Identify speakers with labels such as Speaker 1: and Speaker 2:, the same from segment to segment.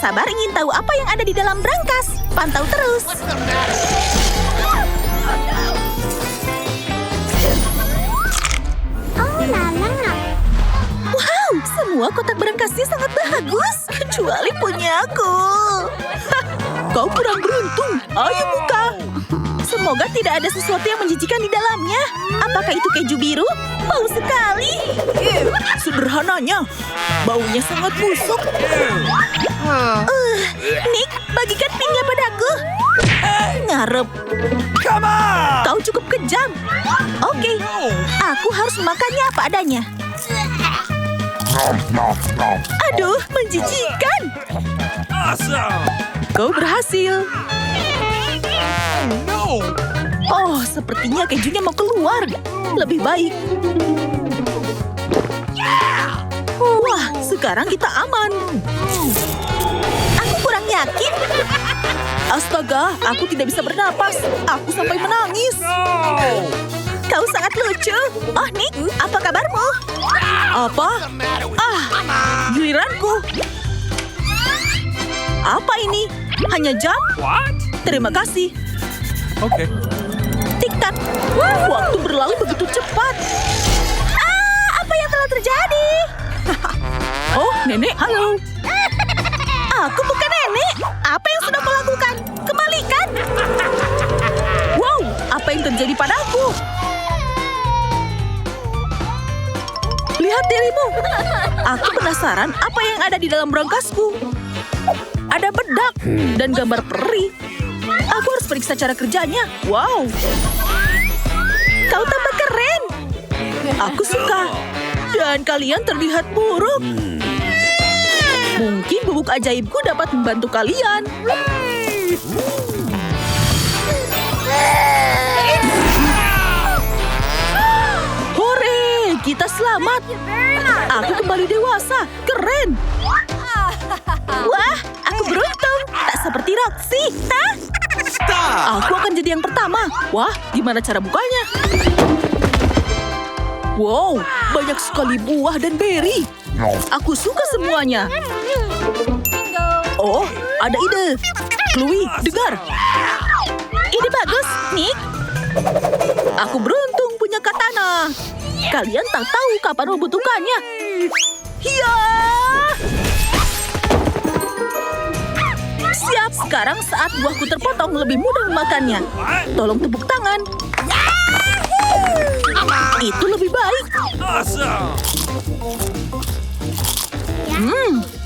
Speaker 1: sabar ingin tahu apa yang ada di dalam brankas. Pantau terus. Wow, semua kotak berangkasnya sangat bagus. Kecuali punyaku. Kau kurang beruntung. Ayo buka. Semoga tidak ada sesuatu yang menjijikan di dalamnya. Apakah itu keju biru? Bau sekali. Sederhananya, baunya sangat busuk. Nick, bagikan pinknya padaku. Ngarep. Kau cukup kejam. Oke, aku harus memakannya apa adanya. Aduh, menjijikan. Kau berhasil. Oh, sepertinya kejunya mau keluar. Lebih baik. Wah, sekarang kita aman. Aku kurang yakin. Astaga, aku tidak bisa bernapas. Aku sampai menangis. Kau sangat lucu. Oh, Nick, apa kabarmu? Apa? Giliranku. Apa ini? Hanya jam? Terima kasih.
Speaker 2: Oke.
Speaker 1: Tik-tak. Waktu berlalu begitu cepat. Apa yang telah terjadi? Oh, nenek, halo. Aku bukan nenek. Apa yang sudah kau lakukan? Kembalikan. Wow, apa yang terjadi padaku? Lihat dirimu. Aku penasaran apa yang ada di dalam brankasku. Ada bedak dan gambar peri. Aku harus periksa cara kerjanya. Wow. Kau tambah keren. Aku suka. Dan kalian terlihat buruk. Mungkin bubuk ajaibku dapat membantu kalian. Hore, kita selamat. Aku kembali dewasa. Keren. Wah, aku beruntung. Tak seperti Roxy. Hah? Aku akan jadi yang pertama. Wah, gimana cara bukanya? Wow, banyak sekali buah dan beri. Aku suka semuanya. Oh, ada ide. Chloe, dengar. Ide bagus, Nick. Aku beruntung punya katana. Kalian tak tahu kapan membutuhkannya. Hiya! Siap, sekarang saat buahku terpotong lebih mudah memakannya. Tolong tepuk tangan. Itu lebih baik.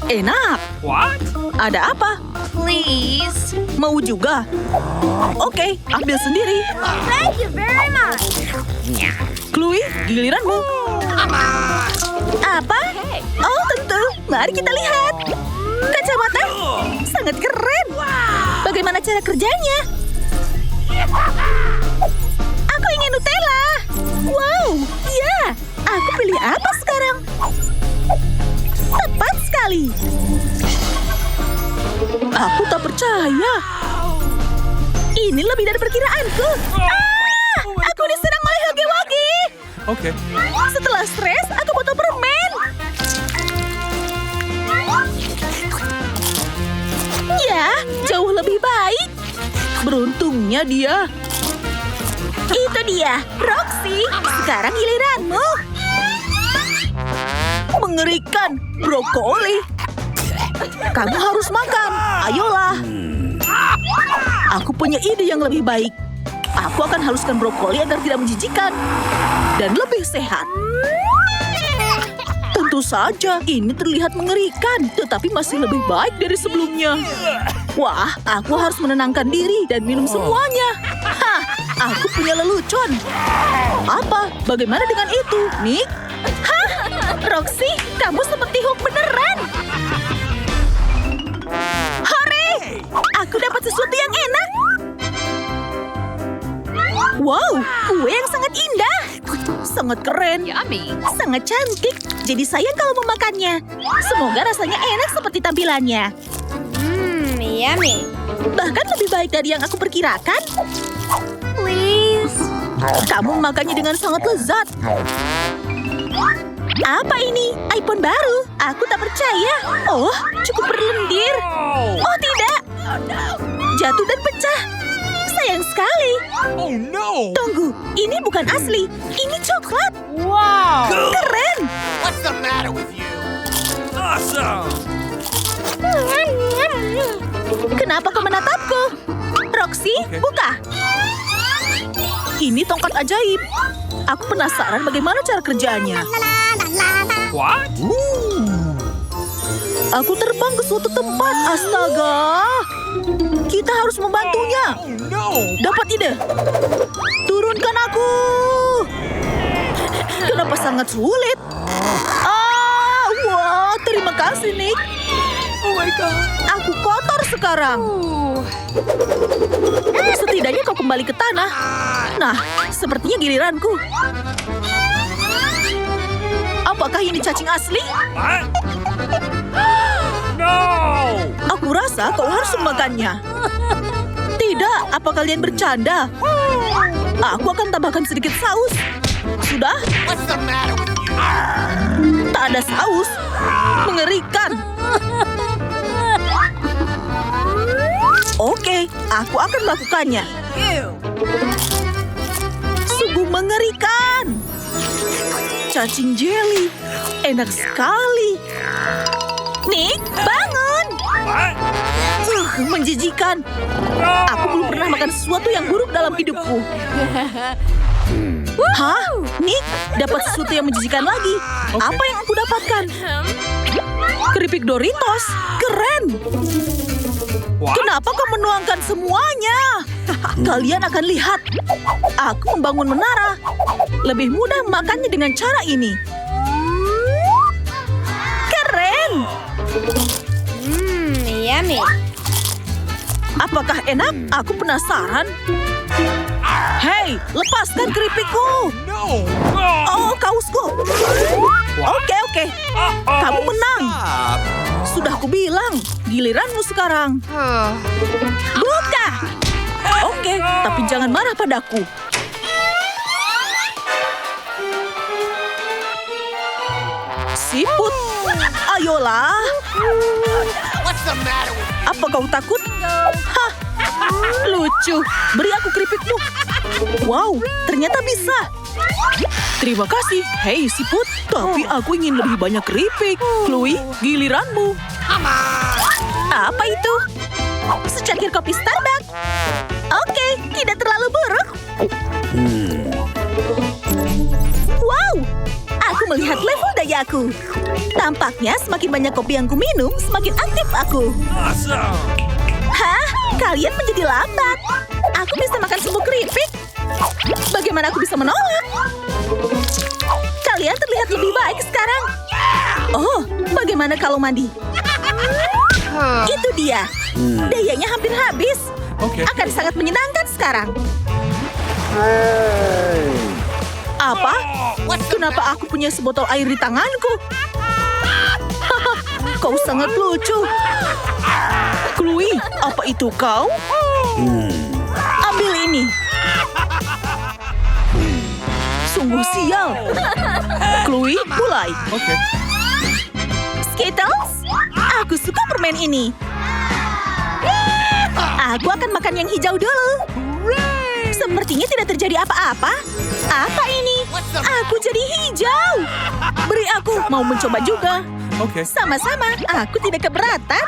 Speaker 1: Enak. Ada apa?
Speaker 3: Please.
Speaker 1: Mau juga? Oke, ambil sendiri.
Speaker 3: Thank you very much.
Speaker 1: Chloe, giliranmu. Apa? Oh, tentu. Mari kita lihat. Kacamata? Sangat keren. Bagaimana cara kerjanya? Aku ingin Nutella. Wow, ya. Aku pilih apa sekarang? Tepat sekali. Aku tak percaya. Ini lebih dari perkiraanku. Aku diserang oleh Huggy-Wuggy.
Speaker 2: Oke.
Speaker 1: Setelah stres, aku butuh permen. Ya, jauh lebih baik. Beruntungnya dia. Itu dia, Roxy. Sekarang giliranmu. Mengerikan, brokoli. Kamu harus makan. Ayolah. Aku punya ide yang lebih baik. Aku akan haluskan brokoli agar tidak menjijikan dan lebih sehat. Tentu saja, ini terlihat mengerikan, tetapi masih lebih baik dari sebelumnya. Wah, aku harus menenangkan diri dan minum semuanya. Hah, aku punya lelucon. Apa? Bagaimana dengan itu, Nick? Hah? Roxy, kamu seperti Hook beneran. Hore! Aku dapat sesuatu yang enak. Wow, kue yang sangat indah. Sangat keren.
Speaker 3: Yummy.
Speaker 1: Sangat cantik. Jadi sayang kalau memakannya. Semoga rasanya enak seperti tampilannya.
Speaker 3: Yummy.
Speaker 1: Bahkan lebih baik dari yang aku perkirakan.
Speaker 3: Please.
Speaker 1: Kamu memakannya dengan sangat lezat. Apa ini? iPhone baru? Aku tak percaya. Oh, cukup berlendir. Oh tidak. Jatuh dan pecah. Sayang sekali.
Speaker 2: Oh no!
Speaker 1: Tunggu, ini bukan asli. Ini coklat.
Speaker 3: Wow.
Speaker 1: Keren.
Speaker 2: What's the matter with you? Awesome!
Speaker 1: Kenapa kau menatapku? Roxy,
Speaker 2: Oke.
Speaker 1: buka. Ini tongkat ajaib. Aku penasaran bagaimana cara kerjanya.
Speaker 2: What?
Speaker 1: Aku terbang ke suatu tempat. Astaga. Kita harus membantunya.
Speaker 2: Oh no!
Speaker 1: Dapat ide. Turunkan aku. Kenapa sangat sulit? Wah, terima kasih, Nick.
Speaker 2: Oh my god!
Speaker 1: Aku kotor sekarang. Setidaknya kau kembali ke tanah. Nah, sepertinya giliranku. Apakah ini cacing asli?
Speaker 2: What? No!
Speaker 1: Aku rasa kau harus memakannya. Tidak, apa kalian bercanda? Aku akan tambahkan sedikit saus. Sudah?
Speaker 2: What's the matter with you?
Speaker 1: Tak ada saus. Mengerikan. Oke, aku akan melakukannya. Sungguh mengerikan. Cacing jelly. Enak sekali. Nick, bangun.
Speaker 2: What?
Speaker 1: Menjijikan.
Speaker 2: No!
Speaker 1: Aku belum pernah makan sesuatu yang buruk dalam hidupku. Hah? Nick, dapat sesuatu yang menjijikan lagi. Apa yang aku dapatkan? Keripik Doritos. Keren.
Speaker 2: What?
Speaker 1: Kenapa kau menuangkan semuanya? Kalian akan lihat. Aku membangun menara. Lebih mudah memakannya dengan cara ini. Keren.
Speaker 3: Yummy.
Speaker 1: Apakah enak? Aku penasaran. Hei, lepaskan keripikku.
Speaker 2: No!
Speaker 1: Oh, kaosku. Oke. Kamu menang.
Speaker 2: Stop.
Speaker 1: Sudah kubilang, giliranmu sekarang. Buka. Oke, tapi jangan marah padaku. Siput. Ayolah.
Speaker 2: What's the matter with you?
Speaker 1: Apa kau takut? Hah. Lucu. Beri aku keripikmu. Wow, ternyata bisa. Terima kasih. Hei, siput. Tapi aku ingin lebih banyak keripik. Chloe, giliranmu. Apa itu? Secangkir kopi Starbucks. Oke, tidak terlalu buruk. Wow, aku melihat level dayaku. Tampaknya semakin banyak kopi yang kuminum, semakin aktif aku.
Speaker 2: Awesome!
Speaker 1: Hah? Kalian menjadi lambat. Aku bisa makan semua keripik. Bagaimana aku bisa menolak? Kalian terlihat lebih baik sekarang. Oh, bagaimana kalau mandi? Itu dia. Dayanya hampir habis.
Speaker 2: Oke.
Speaker 1: Akan sangat menyenangkan sekarang. Apa? Kenapa aku punya sebotol air di tanganku? Haha, kau sangat lucu. Chloe, apa itu kau? Ambil ini. Sungguh sial. Chloe, mulai.
Speaker 2: Oke.
Speaker 1: Skittles, aku suka permen ini. Aku akan makan yang hijau dulu. Sepertinya tidak terjadi apa-apa. Apa ini? Aku jadi hijau. Beri aku, mau mencoba juga.
Speaker 2: Oke.
Speaker 1: Sama-sama, aku tidak keberatan.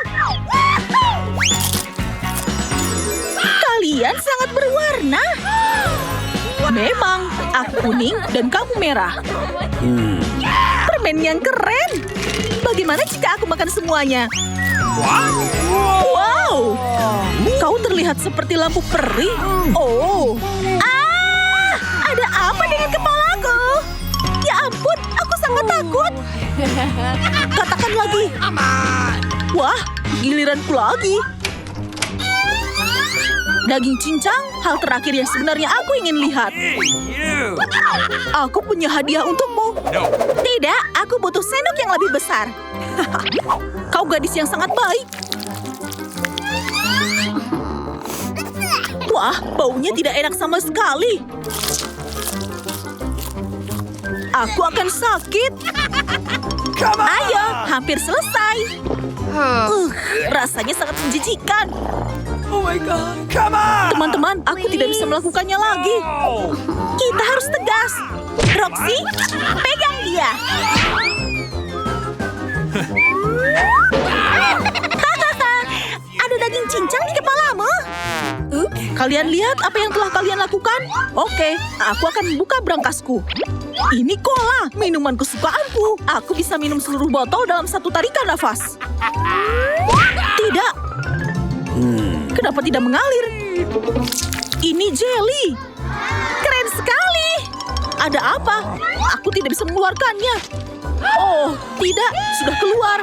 Speaker 1: Kalian sangat berwarna. Memang, aku kuning dan kamu merah. Permen yang keren. Bagaimana jika aku makan semuanya? Wow! Kau terlihat seperti lampu peri. Oh! Ada apa dengan kepalaku? Ya ampun, aku sangat takut. Katakan lagi. Wah, giliranku lagi. Daging cincang, hal terakhir yang sebenarnya aku ingin lihat.
Speaker 2: Hey, you!
Speaker 1: Aku punya hadiah untukmu.
Speaker 2: No.
Speaker 1: Tidak, aku butuh sendok yang lebih besar. Kau gadis yang sangat baik. Wah, baunya tidak enak sama sekali. Aku akan sakit.
Speaker 2: Come on!
Speaker 1: Ayo, hampir selesai. Rasanya sangat menjijikan.
Speaker 2: Oh my God! Come on!
Speaker 1: Teman-teman, aku tidak bisa melakukannya lagi.
Speaker 2: Oh!
Speaker 1: Kita harus tegas. Roxy, pegang dia. Ada daging cincang di kepalamu. Kalian lihat apa yang telah kalian lakukan? Oke, aku akan membuka berangkasku. Ini cola, minuman kesukaanku. Aku bisa minum seluruh botol dalam satu tarikan nafas. Tidak. Kenapa tidak mengalir? Ini jelly. Keren sekali. Ada apa? Aku tidak bisa mengeluarkannya. Oh, tidak. Sudah keluar.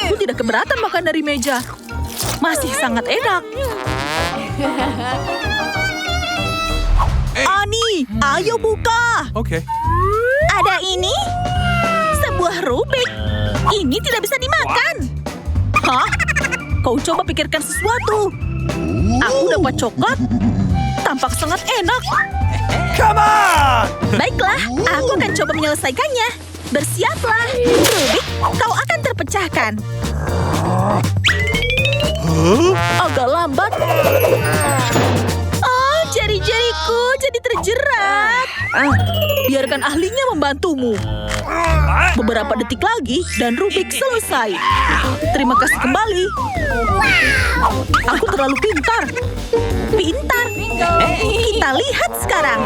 Speaker 1: Aku tidak keberatan makan dari meja. Masih sangat enak. Ani, ayo buka.
Speaker 2: Okay.
Speaker 1: Ada ini. Sebuah Rubik. Ini tidak bisa dimakan. Hah? Kau coba pikirkan sesuatu. Aku dapat coklat. Tampak sangat enak.
Speaker 2: Come on!
Speaker 1: Baiklah, aku akan coba menyelesaikannya. Bersiaplah. Rubik, kau akan terpecahkan. Agak lambat. Oh, jari-jariku jadi terjerat. Biarkan ahlinya membantumu. Beberapa detik lagi dan Rubik selesai. Terima kasih kembali. Aku terlalu pintar. Pintar. Kita lihat sekarang.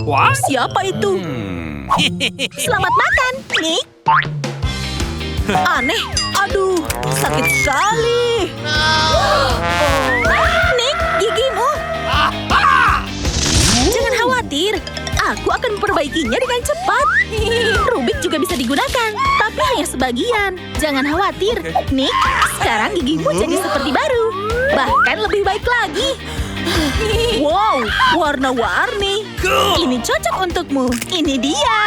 Speaker 2: What?
Speaker 1: Siapa itu? Selamat makan, Nick. Aneh. Aduh, sakit sekali. Nick, gigimu. Jangan khawatir. Aku akan memperbaikinya dengan cepat. Rubik juga bisa digunakan, tapi hanya sebagian. Jangan khawatir. Nick, sekarang gigimu jadi seperti baru. Bahkan lebih baik lagi. Wow, warna-warni. Ini cocok untukmu. Ini dia.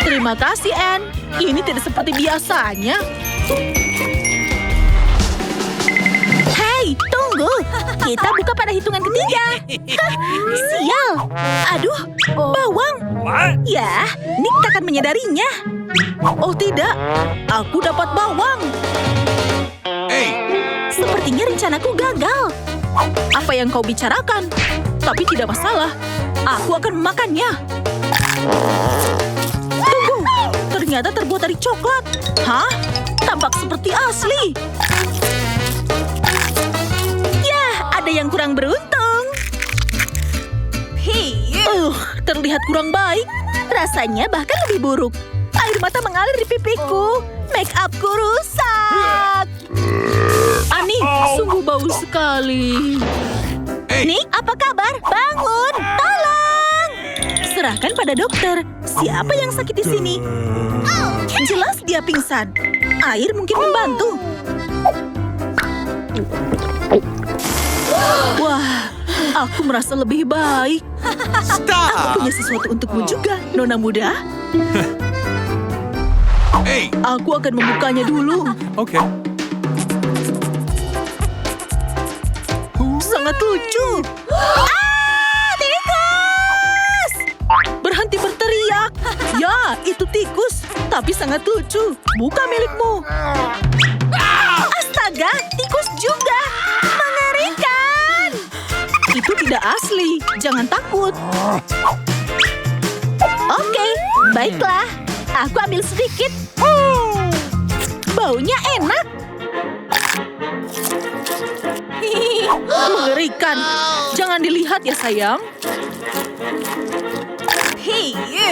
Speaker 1: Terima kasih, Anne. Ini tidak seperti biasanya. Hei, tunggu. Kita buka pada hitungan ketiga. Sial. Aduh, bawang.
Speaker 2: What?
Speaker 1: Ya, Nick akan menyadarinya. Oh tidak, aku dapat bawang.
Speaker 2: Hey!
Speaker 1: Sepertinya rencanaku gagal. Apa yang kau bicarakan? Tapi tidak masalah. Aku akan memakannya. Tunggu, ternyata terbuat dari coklat. Hah? Tampak seperti asli. Ya, ada yang kurang beruntung. Terlihat kurang baik. Rasanya bahkan lebih buruk. Air mata mengalir di pipiku. Make upku rusak. Ani, sungguh bau sekali. Nick, apa kabar? Bangun, tolong. Serahkan pada dokter. Siapa yang sakit di sini? Jelas dia pingsan. Air mungkin membantu. Wah, aku merasa lebih baik. Aku punya sesuatu untukmu juga, Nona muda.
Speaker 2: Hey!
Speaker 1: Aku akan membukanya dulu.
Speaker 2: Okay.
Speaker 1: Sangat lucu. Tikus! Berhenti berteriak. Ya, itu tikus. Tapi sangat lucu. Buka milikmu. Astaga, tikus juga. Mengerikan. Itu tidak asli. Jangan takut. Oke, baiklah. Aku ambil sedikit. Baunya enak. Mengerikan. Jangan dilihat ya, sayang.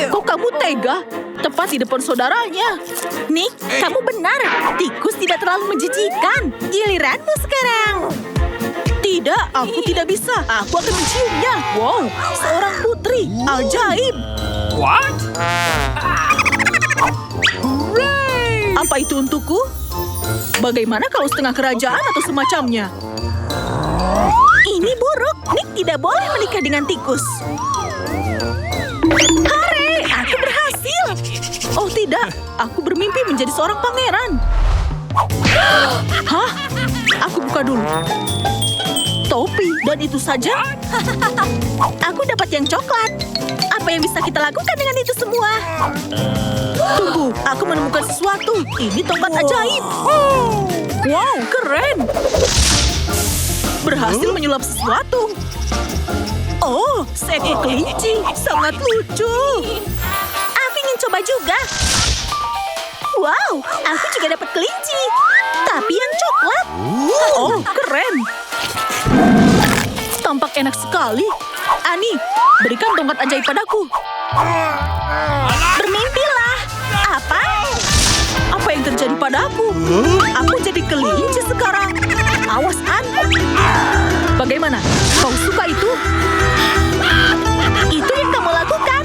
Speaker 1: Kok kamu tega? Tepat di depan saudaranya. Nick, kamu benar. Tikus tidak terlalu menjijikan. Giliranmu sekarang. Tidak, aku tidak bisa. Aku akan menciumnya. Wow, seorang putri. Ajaib.
Speaker 2: What?
Speaker 1: Apa itu untukku? Bagaimana kalau setengah kerajaan atau semacamnya? Ini buruk. Nick tidak boleh menikah dengan tikus. Hore, aku berhasil. Oh tidak, aku bermimpi menjadi seorang pangeran. Hah? Aku buka dulu. topi, dan itu saja? Aku dapat yang coklat. Apa yang bisa kita lakukan dengan itu semua? Tunggu, aku menemukan sesuatu. Ini tongkat ajaib. Wow, keren. Berhasil menyulap sesuatu. Oh, seekor kelinci. Sangat lucu. Aku ingin coba juga. Wow, aku juga dapat kelinci. Tapi yang coklat. Oh, keren. Tampak enak sekali. Ani, berikan tongkat ajaib padaku. Bermimpilah. Apa? Apa yang terjadi padaku? Aku jadi kelinci sekarang. Awas, An. Bagaimana? Kau suka itu? Itu yang kamu lakukan.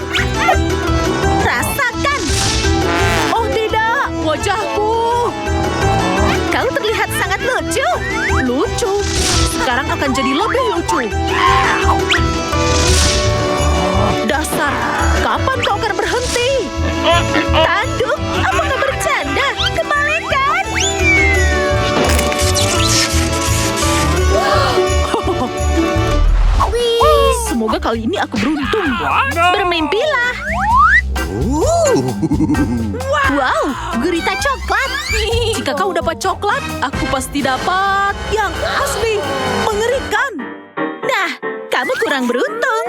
Speaker 1: Rasakan. Oh tidak, wajahku. Kau terlihat sangat lucu. Lucu. Sekarang akan jadi lebih lucu. Dasar, kapan kau akan berhenti? Tanduk, apakah bercanda? Kembalikan. Semoga kali ini aku beruntung. Bermimpilah. Wow, gurita coklat. Jika kau dapat coklat, aku pasti dapat yang asli. Mengerikan. Nah, kamu kurang beruntung.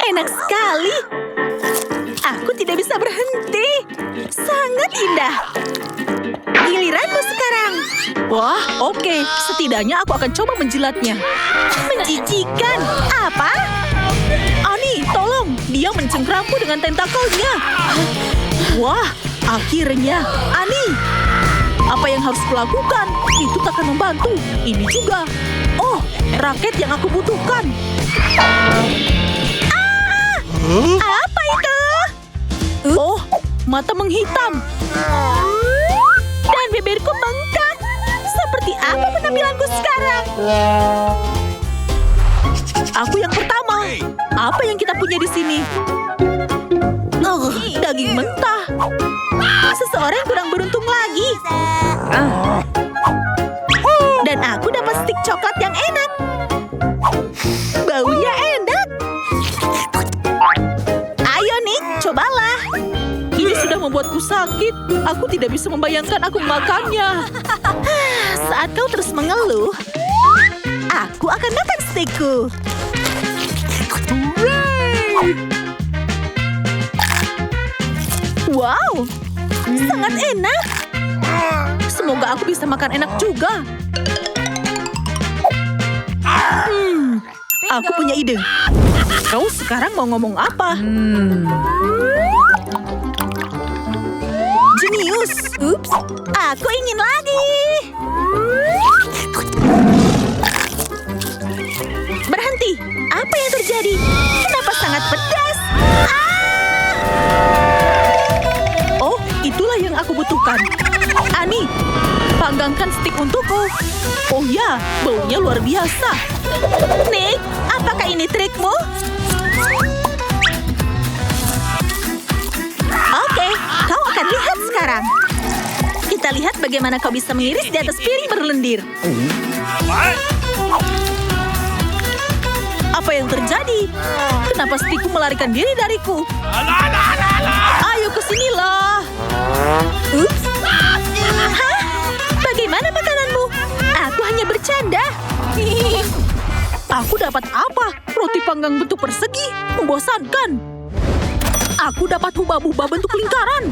Speaker 1: Enak sekali. Aku tidak bisa berhenti. Sangat indah. Giliranmu sekarang. Wah, oke. Setidaknya aku akan coba menjilatnya. Menjijikan. Apa? Ani, tolong. Dia mencengkramku dengan tentakelnya. Wah, akhirnya. Ani, apa yang harus kulakukan? Itu tak akan membantu. Ini juga. Oh, raket yang aku butuhkan. Apa itu? Oh, mata menghitam. Dan bibirku bengkak. Seperti apa penampilanku sekarang? Aku yang pertama. Apa yang kita punya di sini? Daging mentah. Seseorang kurang beruntung lagi. Dan aku dapat stik coklat yang enak. Baunya enak. Ayo Nick, cobalah. Ini sudah membuatku sakit. Aku tidak bisa membayangkan aku memakannya. Saat kau terus mengeluh, aku akan makan stikku. Wow, sangat enak. Semoga aku bisa makan enak juga. Aku punya ide. Kau sekarang mau ngomong apa? Jenius. Ups, aku ingin lagi. Berhenti. Apa yang terjadi? Kenapa sangat pedas? Oh, itulah yang aku butuhkan. Ani, panggangkan stik untukku. Oh ya, baunya luar biasa. Nick, apakah ini trikmu? Oke, kau akan lihat sekarang. Kita lihat bagaimana kau bisa mengiris di atas piring berlendir.
Speaker 2: What?
Speaker 1: Apa yang terjadi? Kenapa stikku melarikan diri dariku? Ayo kesinilah. Ups. Hah? Bagaimana makananmu? Aku hanya bercanda. Aku dapat apa? Roti panggang bentuk persegi? Membosankan. Aku dapat hubah-hubah bentuk lingkaran.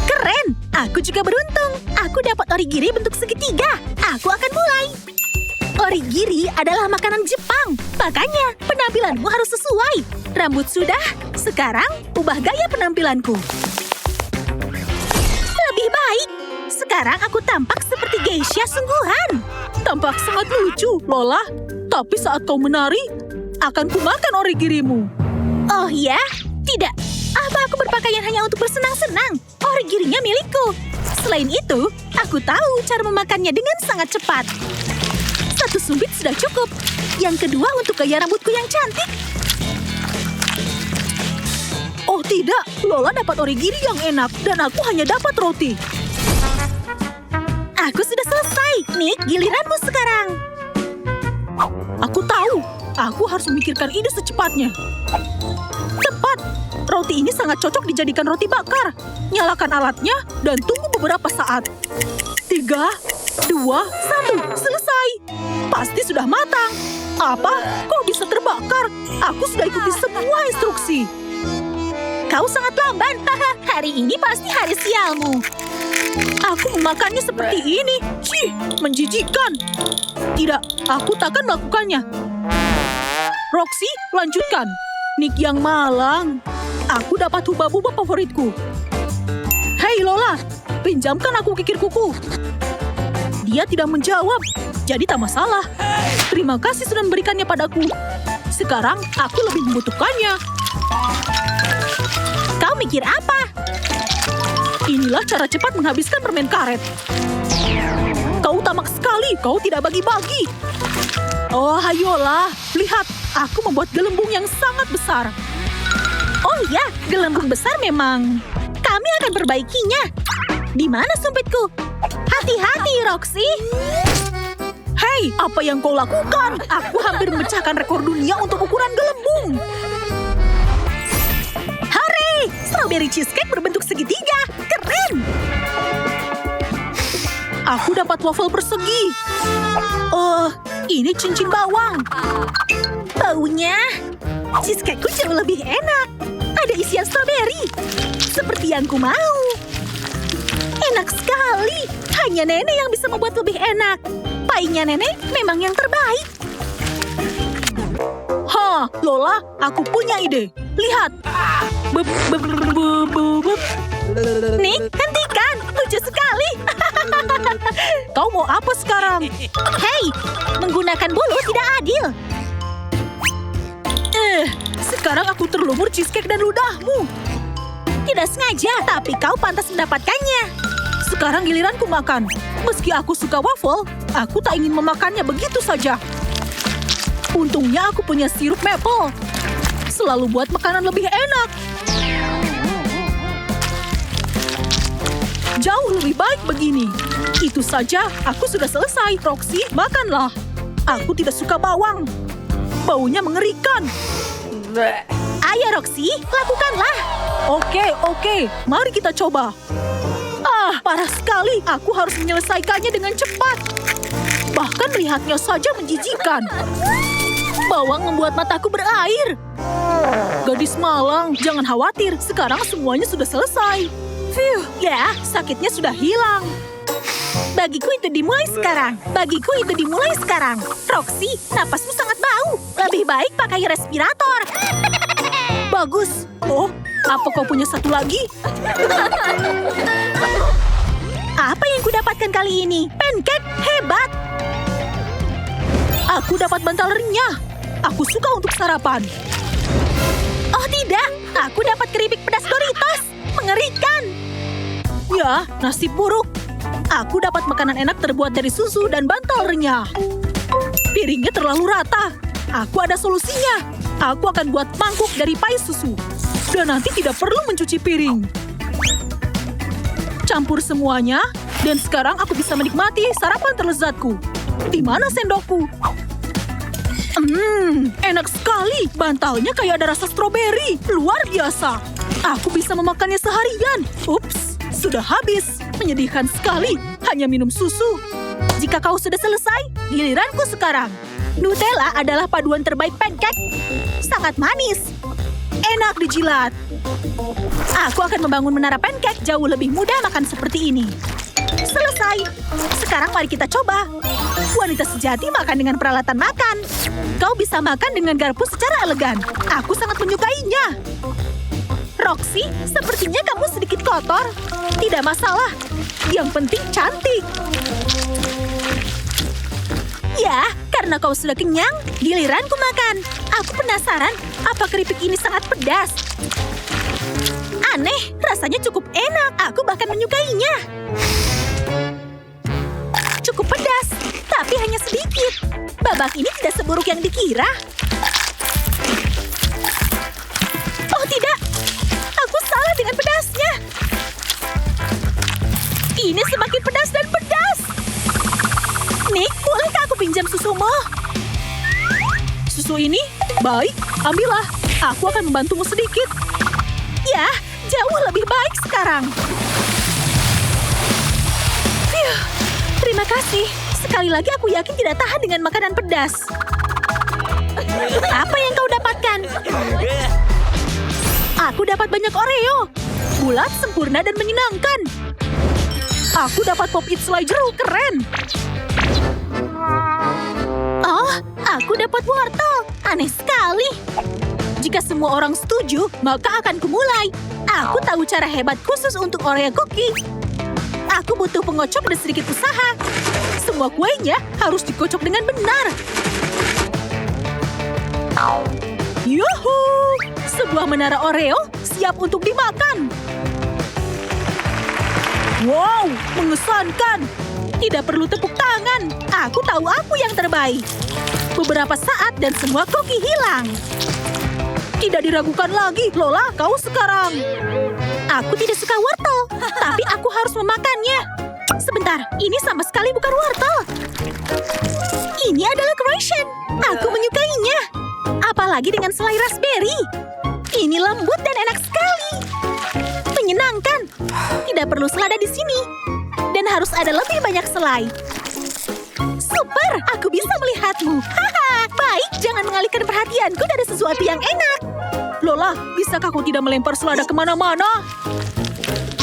Speaker 1: Keren. Aku juga beruntung. Aku dapat origiri bentuk segitiga. Aku akan mulai. Origiri adalah makanan Jepang. Makanya penampilanmu harus sesuai. Rambut sudah. Sekarang ubah gaya penampilanku. Lebih baik. Sekarang aku tampak seperti geisha sungguhan. Tampak sangat lucu, Lola. Tapi saat kau menari, akan kumakan origirimu. Oh ya? Tidak. Apa aku berpakaian hanya untuk bersenang-senang? Origirinya milikku. Selain itu, aku tahu cara memakannya dengan sangat cepat. Satu sumpit sudah cukup. Yang kedua untuk gaya rambutku yang cantik. Oh tidak, Lola dapat origiri yang enak dan aku hanya dapat roti. Aku sudah selesai. Hei, Nick, giliranmu sekarang. Aku tahu. Aku harus memikirkan ide secepatnya. Tepat. Roti ini sangat cocok dijadikan roti bakar. Nyalakan alatnya dan tunggu beberapa saat. 3, 2, 1. Selesai. Pasti sudah matang. Apa? Kok bisa terbakar? Aku sudah ikuti semua instruksi. Kau sangat lamban. Hari ini pasti hari sialmu. Aku memakannya seperti ini. Cih, menjijikkan. Tidak, aku takkan melakukannya. Roxy, lanjutkan. Nick yang malang. Aku dapat hubah-hubah favoritku. Hei Lola, pinjamkan aku kikir kuku. Dia tidak menjawab, jadi tak masalah. Terima kasih sudah memberikannya padaku. Sekarang aku lebih membutuhkannya. Kau mikir apa? Inilah cara cepat menghabiskan permen karet. Kau tamak sekali, kau tidak bagi-bagi. Oh, ayolah, lihat, aku membuat gelembung yang sangat besar. Oh iya, gelembung besar memang. Kami akan perbaikinya. Di mana sumpitku? Hati-hati, Roxy. Hei, apa yang kau lakukan? Aku hampir memecahkan rekor dunia untuk ukuran gelembung. Hore! Strawberry cheesecake berbentuk segitiga. Keren! Aku dapat waffle persegi. Oh, ini cincin bawang. Baunya, cheesecake-ku jauh lebih enak. Ada isian strawberry. Seperti yang ku mau. Enak sekali. Hanya nenek yang bisa membuat lebih enak. Painya nenek memang yang terbaik. Ha, Lola, aku punya ide. Lihat. Nick, hentikan. Lucu sekali. Kau mau apa sekarang? Hei, menggunakan bulu tidak adil. Sekarang aku terlumur cheesecake dan ludahmu. Tidak sengaja, tapi kau pantas mendapatkannya. Sekarang giliranku makan. Meski aku suka waffle, aku tak ingin memakannya begitu saja. Untungnya aku punya sirup maple. Selalu buat makanan lebih enak. Jauh lebih baik begini. Itu saja, aku sudah selesai. Roxy, makanlah. Aku tidak suka bawang. Baunya mengerikan. Ayo Roxy, lakukanlah. Oke, mari kita coba. Ah, parah sekali. Aku harus menyelesaikannya dengan cepat. Bahkan melihatnya saja menjijikan. Bawang membuat mataku berair. Gadis malang, jangan khawatir. Sekarang semuanya sudah selesai. Phew, ya, sakitnya sudah hilang. Bagiku itu dimulai sekarang. Bagiku itu dimulai sekarang. Roxy, napasmu sangat bau. Lebih baik pakai respirator. Bagus. Oh, apa kau punya satu lagi? Apa yang kudapatkan kali ini? Pancake hebat. Aku dapat bantal renyah. Aku suka untuk sarapan. Oh tidak, aku dapat keripik pedas Doritos. Mengerikan. Ya, nasib buruk. Aku dapat makanan enak terbuat dari susu dan bantal renyah. Piringnya terlalu rata. Aku ada solusinya. Aku akan buat mangkuk dari pai susu. Dan nanti tidak perlu mencuci piring. Campur semuanya. Dan sekarang aku bisa menikmati sarapan terlezatku. Di mana sendokku? Enak sekali. Bantalnya kayak ada rasa stroberi. Luar biasa. Aku bisa memakannya seharian. Ups, sudah habis. Menyedihkan sekali. Hanya minum susu. Jika kau sudah selesai, giliranku sekarang. Nutella adalah paduan terbaik pancake. Sangat manis. Enak dijilat. Aku akan membangun menara pancake jauh lebih mudah makan seperti ini. Selesai. Sekarang mari kita coba. Wanita sejati makan dengan peralatan makan. Kau bisa makan dengan garpu secara elegan. Aku sangat menyukainya. Roxy, sepertinya kamu sedikit kotor. Tidak masalah. Yang penting cantik. Ya, karena kau sudah kenyang, giliranku makan. Aku penasaran, apa keripik ini sangat pedas? Aneh, rasanya cukup enak. Aku bahkan menyukainya. Cukup pedas, tapi hanya sedikit. Babak ini tidak seburuk yang dikira. Oh tidak, aku salah dengan pedasnya. Ini semakin pedas dan pedas. susu ini? Baik, ambillah. Aku akan membantumu sedikit. Ya, jauh lebih baik sekarang. Phew, terima kasih. Sekali lagi aku yakin tidak tahan dengan makanan pedas. Apa yang kau dapatkan? Aku dapat banyak Oreo. Bulat, sempurna, dan menyenangkan. Aku dapat Pop It selai jeruk, keren. Oh, aku dapat wortel. Aneh sekali. Jika semua orang setuju, maka akan kumulai. Aku tahu cara hebat khusus untuk Oreo cookie. Aku butuh pengocok dan sedikit usaha. Semua kuenya harus dikocok dengan benar. Yuhu! Sebuah menara Oreo siap untuk dimakan. Wow, mengesankan. Tidak perlu tepuk tangan. Aku tahu aku yang terbaik. Beberapa saat dan semua cookie hilang. Tidak diragukan lagi, Lola, kau sekarang. Aku tidak suka wortel, tapi aku harus memakannya. Sebentar, ini sama sekali bukan wortel. Ini adalah Croatian. Aku menyukainya. Apalagi dengan selai raspberry. Ini lembut dan enak sekali. Menyenangkan. Tidak perlu selada di sini. Dan harus ada lebih banyak selai. Super, aku bisa melihatmu. Haha, baik, jangan mengalihkan perhatianku dari sesuatu yang enak. Lola, bisakah kau tidak melempar selada kemana-mana?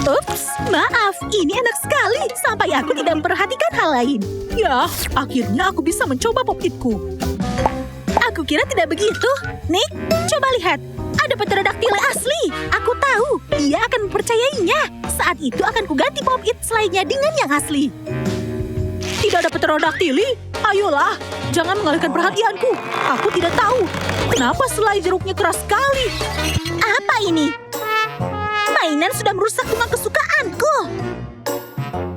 Speaker 1: Ups, maaf, ini enak sekali. Sampai aku tidak memperhatikan hal lain. Ya, akhirnya aku bisa mencoba Pop It-ku. Aku kira tidak begitu. Nick, coba lihat. Ada pterodactyl asli. Aku tahu, dia akan mempercayainya. Saat itu akan kuganti Pop It selainnya dengan yang asli. Tidak ada pterodaktili? Ayolah, jangan mengalihkan perhatianku. Aku tidak tahu. Kenapa selai jeruknya keras sekali? Apa ini? Mainan sudah merusak bunga kesukaanku.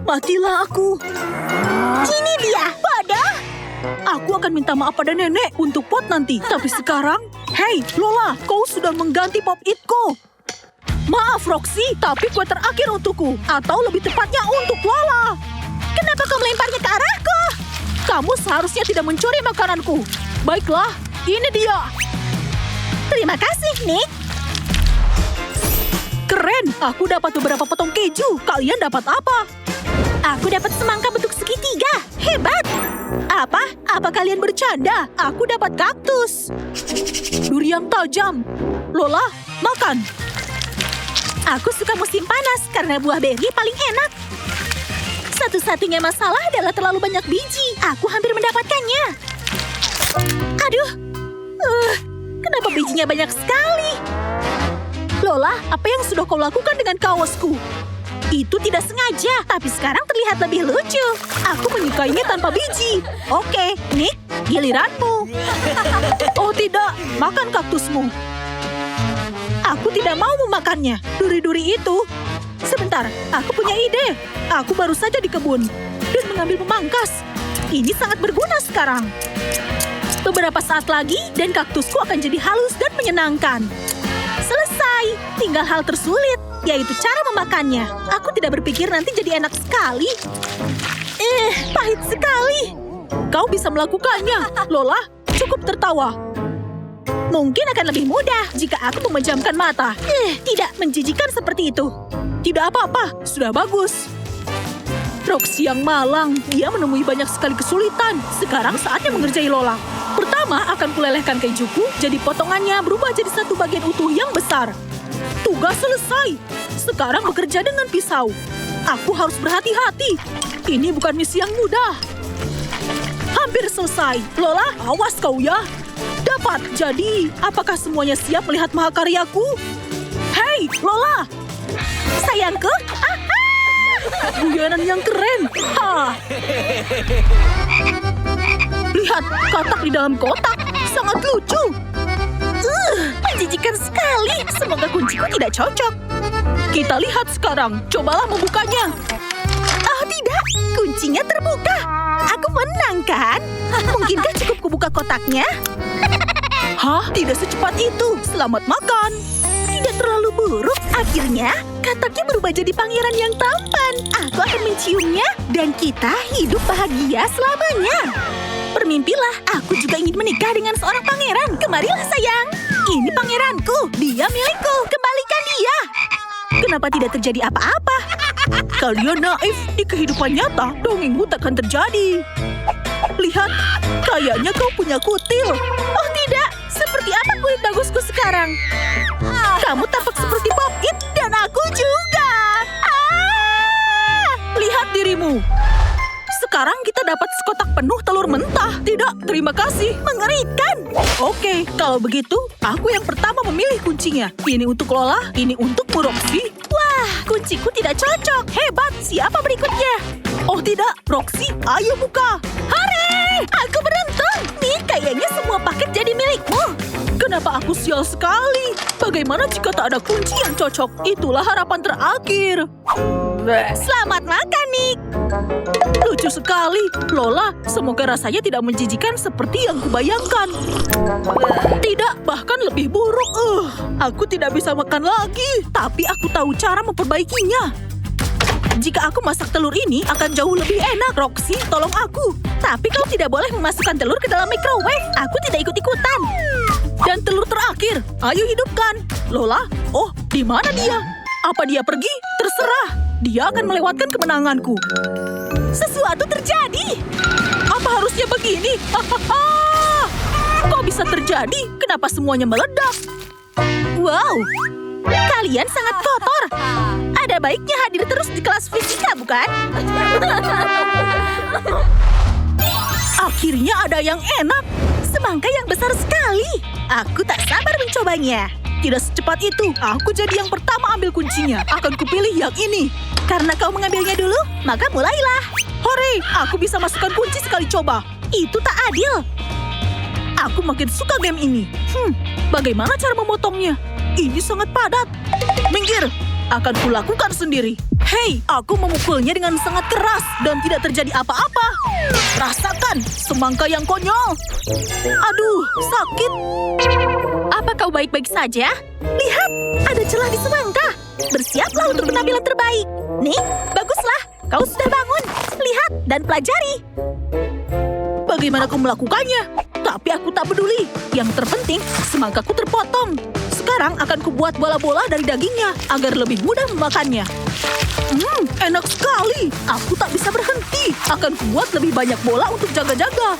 Speaker 1: Matilah aku. Ini dia, bodoh. Aku akan minta maaf pada nenek untuk pot nanti. Tapi sekarang, hei Lola, kau sudah mengganti Pop It-ku. Maaf Roxy, tapi kue terakhir untukku. Atau lebih tepatnya untuk Lola. Kenapa kau melemparnya ke arahku? Kamu seharusnya tidak mencuri makananku. Baiklah, ini dia. Terima kasih, Nick. Keren, aku dapat beberapa potong keju. Kalian dapat apa? Aku dapat semangka bentuk segitiga. Hebat. Apa? Apa kalian bercanda? Aku dapat kaktus. Durian tajam. Lola, makan. Aku suka musim panas karena buah beri paling enak. Satu-satunya masalah adalah terlalu banyak biji. Aku hampir mendapatkannya. Aduh. Kenapa bijinya banyak sekali? Lola, apa yang sudah kau lakukan dengan kaosku? Itu tidak sengaja, tapi sekarang terlihat lebih lucu. Aku menyukainya tanpa biji. Oke, Nick, giliranmu. Oh tidak, makan kaktusmu. Aku tidak mau memakannya. Duri-duri itu. Sebentar, aku punya ide. Aku baru saja di kebun dan mengambil pemangkas. Ini sangat berguna sekarang. Beberapa saat lagi dan kaktusku akan jadi halus dan menyenangkan. Selesai. Tinggal hal tersulit, yaitu cara memakannya. Aku tidak berpikir nanti jadi enak sekali. Pahit sekali. Kau bisa melakukannya. Lola, cukup tertawa. Mungkin akan lebih mudah jika aku memejamkan mata. Tidak menjijikan seperti itu. Tidak apa-apa, sudah bagus. Roxy yang malang, dia menemui banyak sekali kesulitan. Sekarang saatnya mengerjai Lola. Pertama, akan kulelehkan kejuku, jadi potongannya berubah jadi satu bagian utuh yang besar. Tugas selesai. Sekarang bekerja dengan pisau. Aku harus berhati-hati. Ini bukan misi yang mudah. Hampir selesai. Lola, awas kau ya. Dapat. Jadi, apakah semuanya siap melihat mahakaryaku? Hei, Lola! Sayangku, guyonan yang keren. Lihat, katak di dalam kotak. Sangat lucu. Menjijikan sekali. Semoga kunciku tidak cocok. Kita lihat sekarang. Cobalah membukanya. Oh tidak, kuncinya terbuka. Aku menang kan? Mungkinkah cukup kubuka kotaknya? Hah? Tidak secepat itu. Selamat makan. Tidak terlalu buruk. Akhirnya, kataknya berubah jadi pangeran yang tampan. Aku akan menciumnya dan kita hidup bahagia selamanya. Bermimpilah, aku juga ingin menikah dengan seorang pangeran. Kemarilah sayang. Ini pangeranku, dia milikku. Kembalikan dia. Kenapa tidak terjadi apa-apa? Kalian naif, di kehidupan nyata, dongengmu takkan terjadi. Lihat, kayaknya kau punya kutil. Oh tidak, seperti apa kulit bagusku sekarang? Kamu tampak seperti Pop It dan aku juga. Lihat dirimu. Sekarang kita dapat sekotak penuh telur mentah. Tidak, terima kasih. Mengerikan. Oke, kalau begitu, aku yang pertama memilih kuncinya. Ini untuk Lola, ini untuk Roxy. Wah, kunciku tidak cocok. Hebat, siapa berikutnya? Oh tidak, Roxy, ayo buka. Hore, aku beruntung. Nih, kayaknya semua paket jadi milikmu. Kenapa aku sial sekali? Bagaimana jika tak ada kunci yang cocok? Itulah harapan terakhir. Selamat makan, Nick. Lucu sekali. Lola, semoga rasanya tidak menjijikan seperti yang kubayangkan. Tidak, bahkan lebih buruk. Aku tidak bisa makan lagi. Tapi aku tahu cara memperbaikinya. Jika aku masak telur ini akan jauh lebih enak. Roxy, tolong aku. Tapi kau tidak boleh memasukkan telur ke dalam microwave. Aku tidak ikut-ikutan. Dan telur terakhir, ayo hidupkan. Lola, oh, di mana dia? Apa dia pergi? Terserah. Dia akan melewatkan kemenanganku. Sesuatu terjadi. Apa harusnya begini? Kok bisa terjadi? Kenapa semuanya meledak? Wow, kalian sangat kotor. Ada baiknya hadir terus di kelas fisika, bukan? Akhirnya ada yang enak. Semangka yang besar sekali. Aku tak sabar mencobanya. Tidak secepat itu. Aku jadi yang pertama ambil kuncinya. Akan kupilih yang ini. Karena kau mengambilnya dulu, maka mulailah. Hore, aku bisa masukkan kunci sekali coba. Itu tak adil. Aku makin suka game ini. Bagaimana cara memotongnya? Ini sangat padat. Minggir, akan kulakukan sendiri. Hei, aku memukulnya dengan sangat keras dan tidak terjadi apa-apa. Rasakan semangka yang konyol. Aduh, sakit. Apa kau baik-baik saja? Lihat, ada celah di semangka. Bersiaplah untuk penampilan terbaik. Nih, baguslah. Kau sudah bangun. Lihat dan pelajari. Bagaimana kau melakukannya? Tapi aku tak peduli. Yang terpenting, semangkaku terpotong. Sekarang akan kubuat bola-bola dari dagingnya agar lebih mudah memakannya. Enak sekali. Aku tak bisa berhenti. Akan kubuat lebih banyak bola untuk jaga-jaga.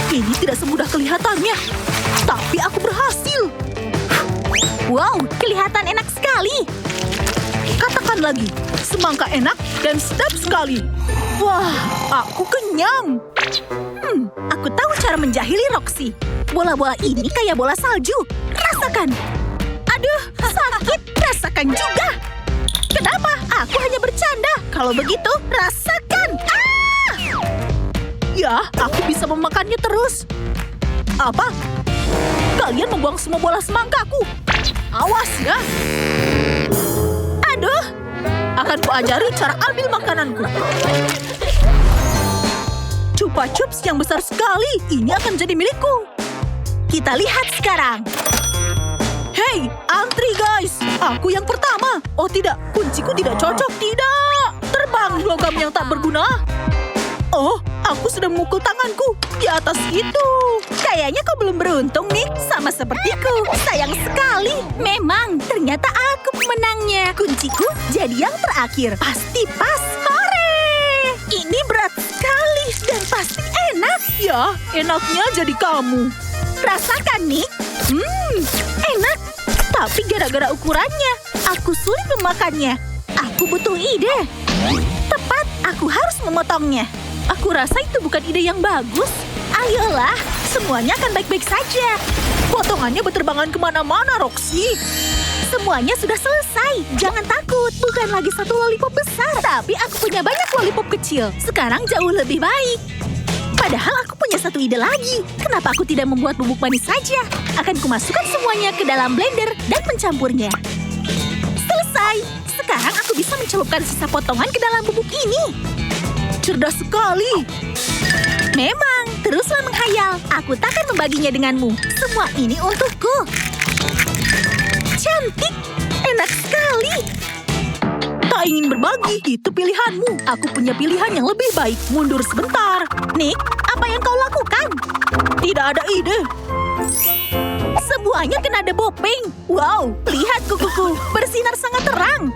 Speaker 1: Ini tidak semudah kelihatannya. Tapi aku berhasil. Wow, kelihatan enak sekali. Katakan lagi, semangka enak dan sedap sekali. Wah, aku kenyang. Aku tahu cara menjahili Roxy. Bola-bola ini kayak bola salju. Rasakan. Aduh, sakit. Rasakan juga. Kenapa? Aku hanya bercanda. Kalau begitu, rasakan. Ya, aku bisa memakannya terus. Apa? Kalian membuang semua bola semangkaku. Awas ya. Aduh. Akan kuajari cara ambil makananku. Chupa Chups yang besar sekali. Ini akan jadi milikku. Kita lihat sekarang. Hei, antri guys. Aku yang pertama. Oh tidak, kunciku tidak cocok. Tidak. Terbang logam yang tak berguna. Oh, aku sudah memukul tanganku di atas itu. Kayaknya kau belum beruntung, Nick. Sama sepertiku. Sayang sekali. Memang, ternyata aku pemenangnya. Kunciku jadi yang terakhir. Pasti pas. Hore! Ini berat sekali dan pasti enak. Ya, enaknya jadi kamu. Rasakan, Nick. Enak. Tapi gara-gara ukurannya, aku sulit memakannya. Aku butuh ide. Tepat, aku harus memotongnya. Aku rasa itu bukan ide yang bagus. Ayolah, semuanya akan baik-baik saja. Potongannya berterbangan kemana-mana, Roxy. Semuanya sudah selesai. Jangan takut, bukan lagi satu lollipop besar. Tapi aku punya banyak lollipop kecil. Sekarang jauh lebih baik. Padahal aku punya satu ide lagi. Kenapa aku tidak membuat bubuk manis saja? Akan kumasukkan semuanya ke dalam blender dan mencampurnya. Selesai. Sekarang aku bisa mencelupkan sisa potongan ke dalam bubuk ini. Cerdas sekali. Memang, teruslah menghayal. Aku takkan membaginya denganmu. Semua ini untukku. Cantik. Enak sekali. Tak ingin berbagi, itu pilihanmu. Aku punya pilihan yang lebih baik. Mundur sebentar. Nick, Apa yang kau lakukan? Tidak ada ide. Semuanya kena debu pink. Wow, lihat kukuku. Bersinar sangat terang.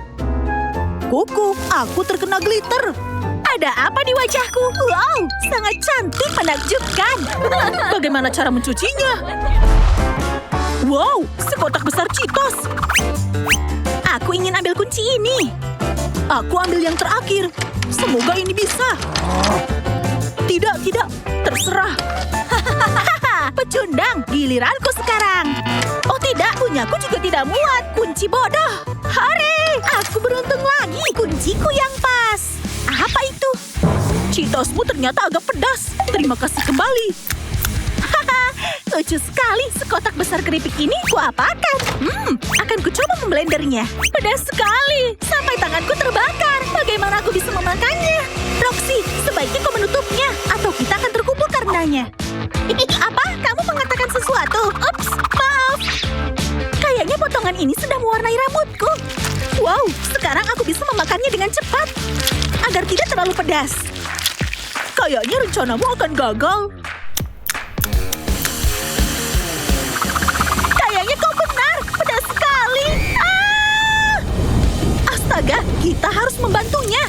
Speaker 1: Kuku, aku terkena glitter. Ada apa di wajahku? Wow, sangat cantik menakjubkan. Bagaimana cara mencucinya? Wow, sekotak besar Cheetos. Aku ingin ambil kunci ini. Aku ambil yang terakhir. Semoga ini bisa. Tidak, terserah. Pecundang, giliranku sekarang. Oh tidak, punyaku juga tidak muat. Kunci bodoh. Hore, aku beruntung lagi. Kunciku yang pas. Apa itu? Cheetosmu ternyata agak pedas. Terima kasih kembali. Haha, lucu sekali. Sekotak besar keripik ini kuapakan. Akan kucoba memblendernya. Pedas sekali. Sampai tanganku terbakar. Bagaimana aku bisa memakannya? Roxy, sebaiknya kau menutupnya. Atau kita akan terkumpul karenanya. Apa? Kamu mengatakan sesuatu? Ups, maaf. Kayaknya potongan ini sudah mewarnai rambutku. Wow, sekarang aku bisa memakannya dengan cepat. Agar tidak terlalu pedas. Kayaknya rencanamu akan gagal. Kayaknya kau benar. Pedas sekali. Astaga, kita harus membantunya.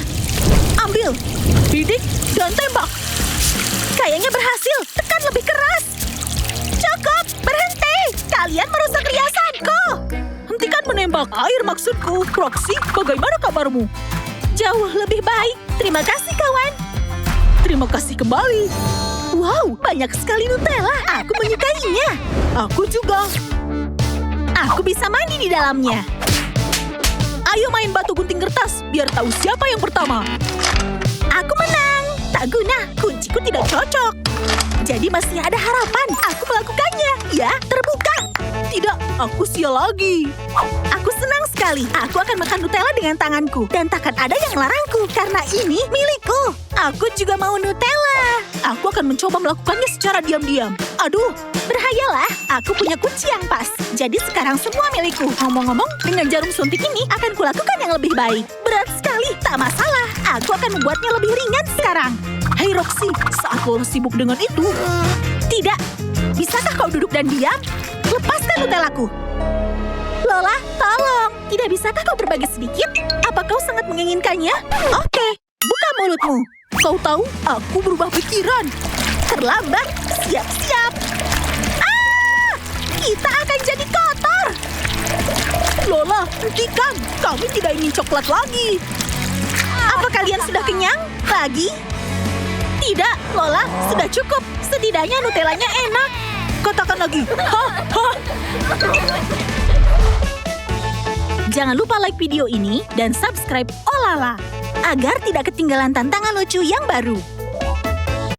Speaker 1: Ambil, bidik, dan tembak. Kayaknya berhasil. Tekan lebih keras. Cukup, berhenti. Kalian merusak riasanku. Hentikan menembak air maksudku. Roxy, bagaimana kabarmu? Jauh lebih baik. Terima kasih, kawan. Terima kasih kembali. Wow, banyak sekali Nutella. Aku menyukainya. Aku juga. Aku bisa mandi di dalamnya. Ayo main batu gunting kertas, biar tahu siapa yang pertama. Aku menang. Tak guna, kunciku tidak cocok. Jadi masih ada harapan. Aku melakukannya. Ya, terbuka. Tidak, aku sial lagi. Aku senang sekali. Aku akan makan Nutella dengan tanganku. Dan takkan ada yang melarangku, karena ini milikku. Aku juga mau Nutella. Aku akan mencoba melakukannya secara diam-diam. Aduh, berhayalah. Aku punya kunci yang pas. Jadi sekarang semua milikku. Ngomong-ngomong, dengan jarum suntik ini akan kulakukan yang lebih baik. Berat sekali, tak masalah. Aku akan membuatnya lebih ringan sekarang. Hei Roxy, saat lo sibuk dengan itu. Tidak. Bisakah kau duduk dan diam? Lepaskan Nutellaku. Lola, tolong. Tidak bisakah kau berbagi sedikit? Apa kau sangat menginginkannya? Oke, buka mulutmu. Kau tahu, aku berubah pikiran. Terlambat, siap-siap. Kita akan jadi kotor. Lola, hentikan. Kami tidak ingin coklat lagi. Apa kalian sudah kenyang? Lagi? Tidak, Lola, sudah cukup. Setidaknya Nutellanya enak. Katakan lagi. Jangan lupa like video ini dan subscribe Olala agar tidak ketinggalan tantangan lucu yang baru.